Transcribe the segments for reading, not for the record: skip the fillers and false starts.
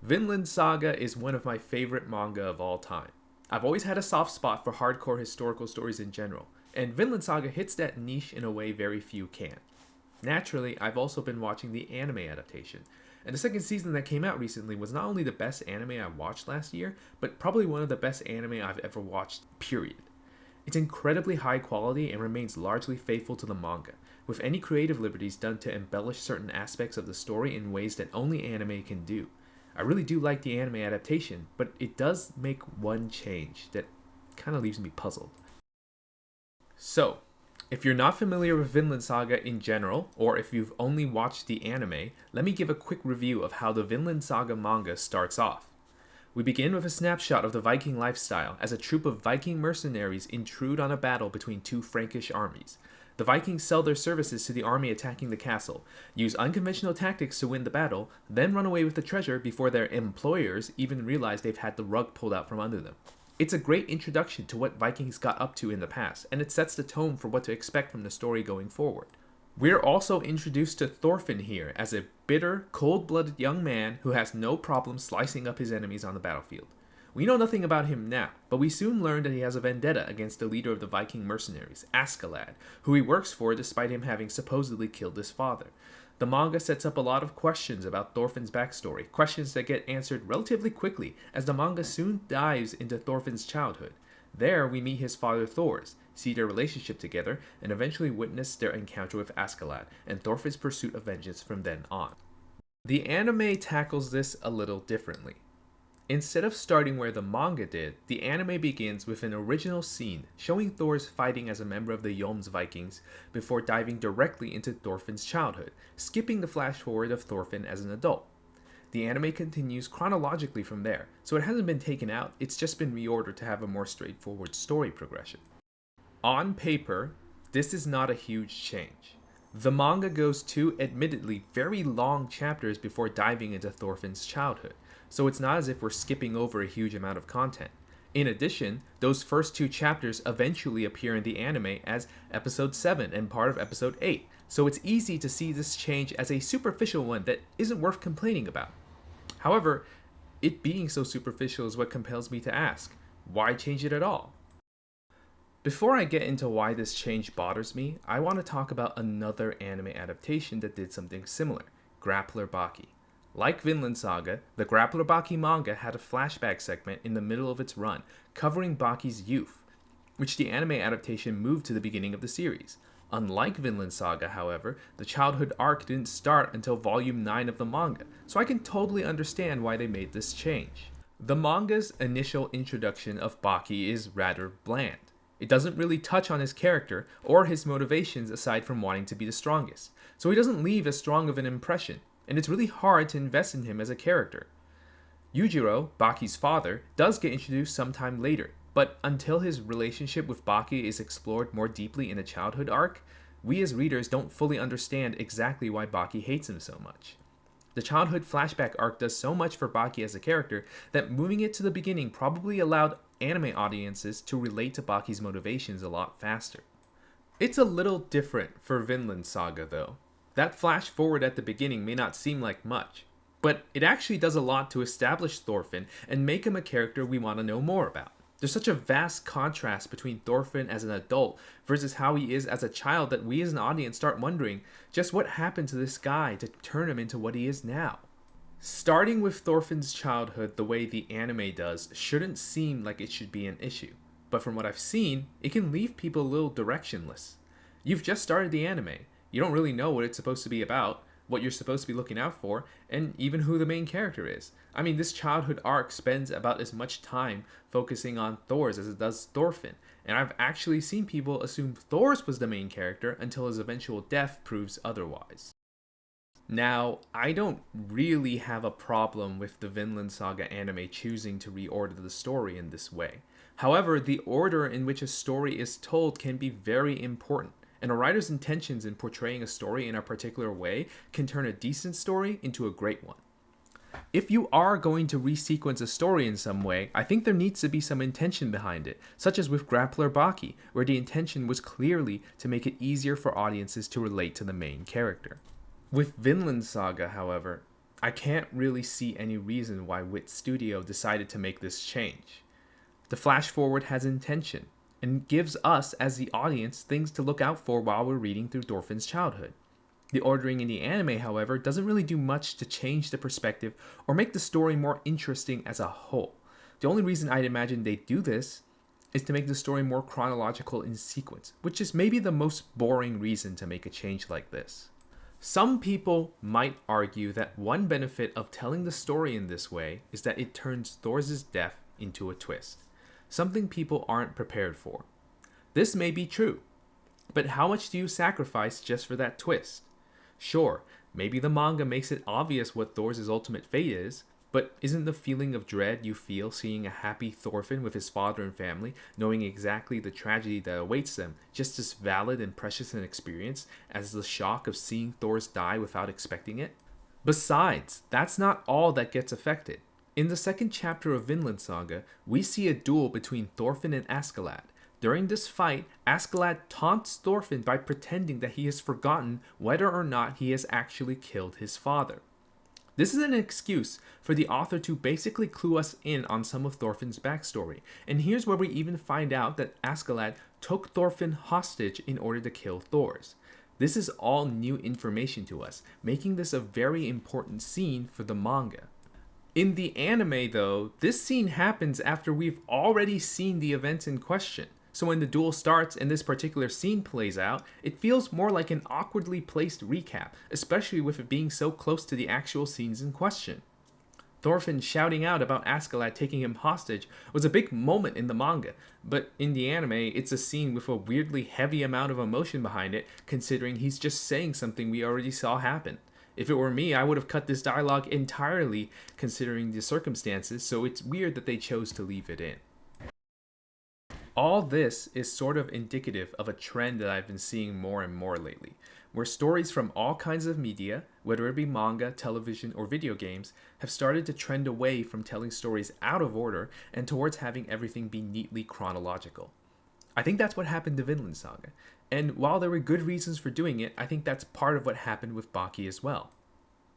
Vinland Saga is one of my favorite manga of all time. I've always had a soft spot for hardcore historical stories in general, and Vinland Saga hits that niche in a way very few can. Naturally, I've also been watching the anime adaptation, and the second season that came out recently was not only the best anime I watched last year, but probably one of the best anime I've ever watched, period. It's incredibly high quality and remains largely faithful to the manga, with any creative liberties done to embellish certain aspects of the story in ways that only anime can do. I really do like the anime adaptation, but it does make one change that kind of leaves me puzzled. So, if you're not familiar with Vinland Saga in general, or if you've only watched the anime, let me give a quick review of how the Vinland Saga manga starts off. We begin with a snapshot of the Viking lifestyle as a troop of Viking mercenaries intrude on a battle between two Frankish armies. The Vikings sell their services to the army attacking the castle, use unconventional tactics to win the battle, then run away with the treasure before their employers even realize they've had the rug pulled out from under them. It's a great introduction to what Vikings got up to in the past, and it sets the tone for what to expect from the story going forward. We're also introduced to Thorfinn here as a bitter, cold-blooded young man who has no problem slicing up his enemies on the battlefield. We know nothing about him now, but we soon learn that he has a vendetta against the leader of the Viking mercenaries, Askeladd, who he works for despite him having supposedly killed his father. The manga sets up a lot of questions about Thorfinn's backstory, questions that get answered relatively quickly as the manga soon dives into Thorfinn's childhood. There we meet his father Thors, see their relationship together, and eventually witness their encounter with Askeladd and Thorfinn's pursuit of vengeance from then on. The anime tackles this a little differently. Instead of starting where the manga did, the anime begins with an original scene showing Thors fighting as a member of the Jomsvikings before diving directly into Thorfinn's childhood, skipping the flash forward of Thorfinn as an adult. The anime continues chronologically from there, so it hasn't been taken out, it's just been reordered to have a more straightforward story progression. On paper, this is not a huge change. The manga goes two, admittedly, very long chapters before diving into Thorfinn's childhood, so it's not as if we're skipping over a huge amount of content. In addition, those first two chapters eventually appear in the anime as episode 7 and part of episode 8, so it's easy to see this change as a superficial one that isn't worth complaining about. However, it being so superficial is what compels me to ask, why change it at all? Before I get into why this change bothers me, I want to talk about another anime adaptation that did something similar, Grappler Baki. Like Vinland Saga, the Grappler Baki manga had a flashback segment in the middle of its run, covering Baki's youth, which the anime adaptation moved to the beginning of the series. Unlike Vinland Saga, however, the childhood arc didn't start until volume 9 of the manga, so I can totally understand why they made this change. The manga's initial introduction of Baki is rather bland. It doesn't really touch on his character or his motivations aside from wanting to be the strongest, so he doesn't leave as strong of an impression, and it's really hard to invest in him as a character. Yujiro, Baki's father, does get introduced sometime later, but until his relationship with Baki is explored more deeply in the childhood arc, we as readers don't fully understand exactly why Baki hates him so much. The childhood flashback arc does so much for Baki as a character that moving it to the beginning probably allowed anime audiences to relate to Baki's motivations a lot faster. It's a little different for Vinland Saga though. That flash forward at the beginning may not seem like much, but it actually does a lot to establish Thorfinn and make him a character we want to know more about. There's such a vast contrast between Thorfinn as an adult versus how he is as a child that we as an audience start wondering just what happened to this guy to turn him into what he is now. Starting with Thorfinn's childhood the way the anime does shouldn't seem like it should be an issue, but from what I've seen, it can leave people a little directionless. You've just started the anime, you don't really know what it's supposed to be about, what you're supposed to be looking out for, and even who the main character is. I mean, this childhood arc spends about as much time focusing on Thors as it does Thorfinn, and I've actually seen people assume Thors was the main character until his eventual death proves otherwise. Now, I don't really have a problem with the Vinland Saga anime choosing to reorder the story in this way. However, the order in which a story is told can be very important, and a writer's intentions in portraying a story in a particular way can turn a decent story into a great one. If you are going to resequence a story in some way, I think there needs to be some intention behind it, such as with Grappler Baki, where the intention was clearly to make it easier for audiences to relate to the main character. With Vinland Saga, however, I can't really see any reason why Wit Studio decided to make this change. The flash forward has intention, and gives us, as the audience, things to look out for while we're reading through Thorfinn's childhood. The ordering in the anime, however, doesn't really do much to change the perspective or make the story more interesting as a whole. The only reason I'd imagine they do this is to make the story more chronological in sequence, which is maybe the most boring reason to make a change like this. Some people might argue that one benefit of telling the story in this way is that it turns Thor's death into a twist, something people aren't prepared for. This may be true, but how much do you sacrifice just for that twist? Sure, maybe the manga makes it obvious what Thor's ultimate fate is, but isn't the feeling of dread you feel seeing a happy Thorfinn with his father and family, knowing exactly the tragedy that awaits them, just as valid and precious an experience as the shock of seeing Thor's die without expecting it? Besides, that's not all that gets affected. In the second chapter of Vinland Saga, we see a duel between Thorfinn and Askeladd. During this fight, Askeladd taunts Thorfinn by pretending that he has forgotten whether or not he has actually killed his father. This is an excuse for the author to basically clue us in on some of Thorfinn's backstory, and here's where we even find out that Askeladd took Thorfinn hostage in order to kill Thors. This is all new information to us, making this a very important scene for the manga. In the anime, though, this scene happens after we've already seen the events in question. So when the duel starts and this particular scene plays out, it feels more like an awkwardly placed recap, especially with it being so close to the actual scenes in question. Thorfinn shouting out about Askeladd taking him hostage was a big moment in the manga, but in the anime, it's a scene with a weirdly heavy amount of emotion behind it, considering he's just saying something we already saw happen. If it were me, I would have cut this dialogue entirely, considering the circumstances, so it's weird that they chose to leave it in. All this is sort of indicative of a trend that I've been seeing more and more lately, where stories from all kinds of media, whether it be manga, television, or video games, have started to trend away from telling stories out of order and towards having everything be neatly chronological. I think that's what happened to Vinland Saga, and while there were good reasons for doing it, I think that's part of what happened with Baki as well.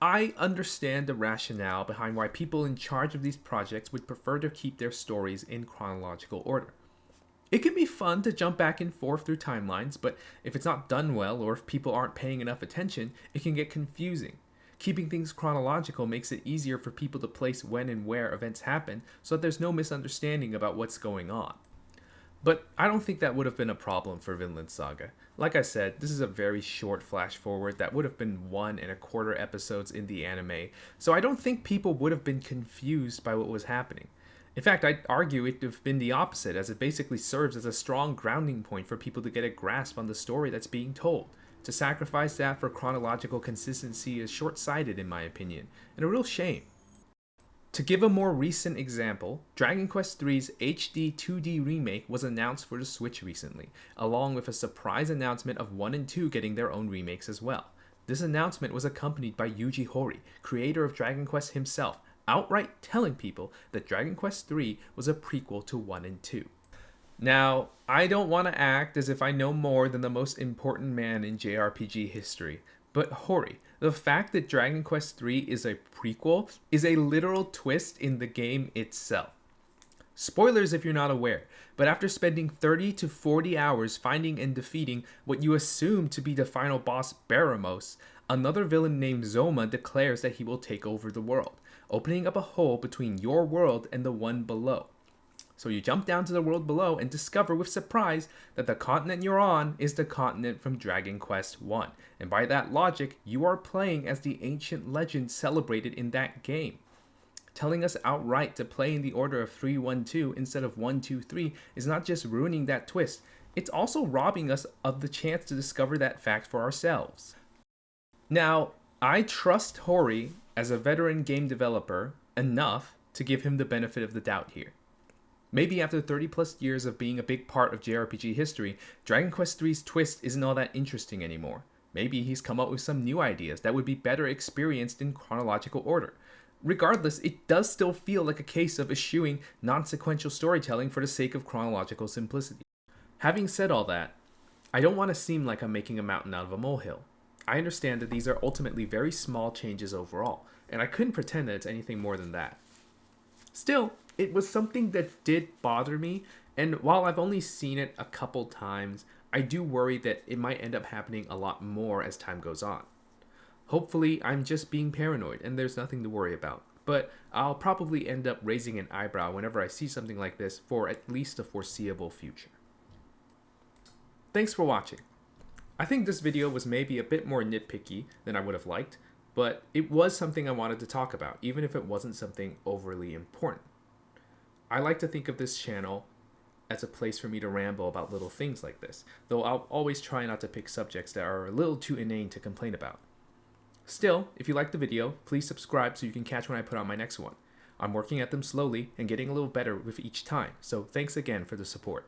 I understand the rationale behind why people in charge of these projects would prefer to keep their stories in chronological order. It can be fun to jump back and forth through timelines, but if it's not done well or if people aren't paying enough attention, it can get confusing. Keeping things chronological makes it easier for people to place when and where events happen so that there's no misunderstanding about what's going on. But I don't think that would have been a problem for Vinland Saga. Like I said, this is a very short flash forward that would have been 1.25 episodes in the anime, so I don't think people would have been confused by what was happening. In fact, I'd argue it would have been the opposite, as it basically serves as a strong grounding point for people to get a grasp on the story that's being told. To sacrifice that for chronological consistency is short-sighted in my opinion, and a real shame. To give a more recent example, Dragon Quest III's HD 2D remake was announced for the Switch recently, along with a surprise announcement of 1 and 2 getting their own remakes as well. This announcement was accompanied by Yuji Horii, creator of Dragon Quest himself, outright telling people that Dragon Quest III was a prequel to 1 and 2. Now, I don't want to act as if I know more than the most important man in JRPG history, but Horii, the fact that Dragon Quest III is a prequel is a literal twist in the game itself. Spoilers if you're not aware, but after spending 30 to 40 hours finding and defeating what you assume to be the final boss Baramos, another villain named Zoma declares that he will take over the world, opening up a hole between your world and the one below. So you jump down to the world below and discover with surprise that the continent you're on is the continent from Dragon Quest I, and by that logic, you are playing as the ancient legend celebrated in that game. Telling us outright to play in the order of 3-1-2 instead of 1-2-3 is not just ruining that twist, it's also robbing us of the chance to discover that fact for ourselves. Now, I trust Horii as a veteran game developer enough to give him the benefit of the doubt here. Maybe after 30 plus years of being a big part of JRPG history, Dragon Quest III's twist isn't all that interesting anymore. Maybe he's come up with some new ideas that would be better experienced in chronological order. Regardless, it does still feel like a case of eschewing non-sequential storytelling for the sake of chronological simplicity. Having said all that, I don't want to seem like I'm making a mountain out of a molehill. I understand that these are ultimately very small changes overall, and I couldn't pretend that it's anything more than that. Still, it was something that did bother me, and while I've only seen it a couple times, I do worry that it might end up happening a lot more as time goes on. Hopefully, I'm just being paranoid and there's nothing to worry about, but I'll probably end up raising an eyebrow whenever I see something like this for at least the foreseeable future. Thanks for watching. I think this video was maybe a bit more nitpicky than I would have liked, but it was something I wanted to talk about, even if it wasn't something overly important. I like to think of this channel as a place for me to ramble about little things like this, though I'll always try not to pick subjects that are a little too inane to complain about. Still, if you liked the video, please subscribe so you can catch when I put out my next one. I'm working at them slowly and getting a little better with each time, so thanks again for the support.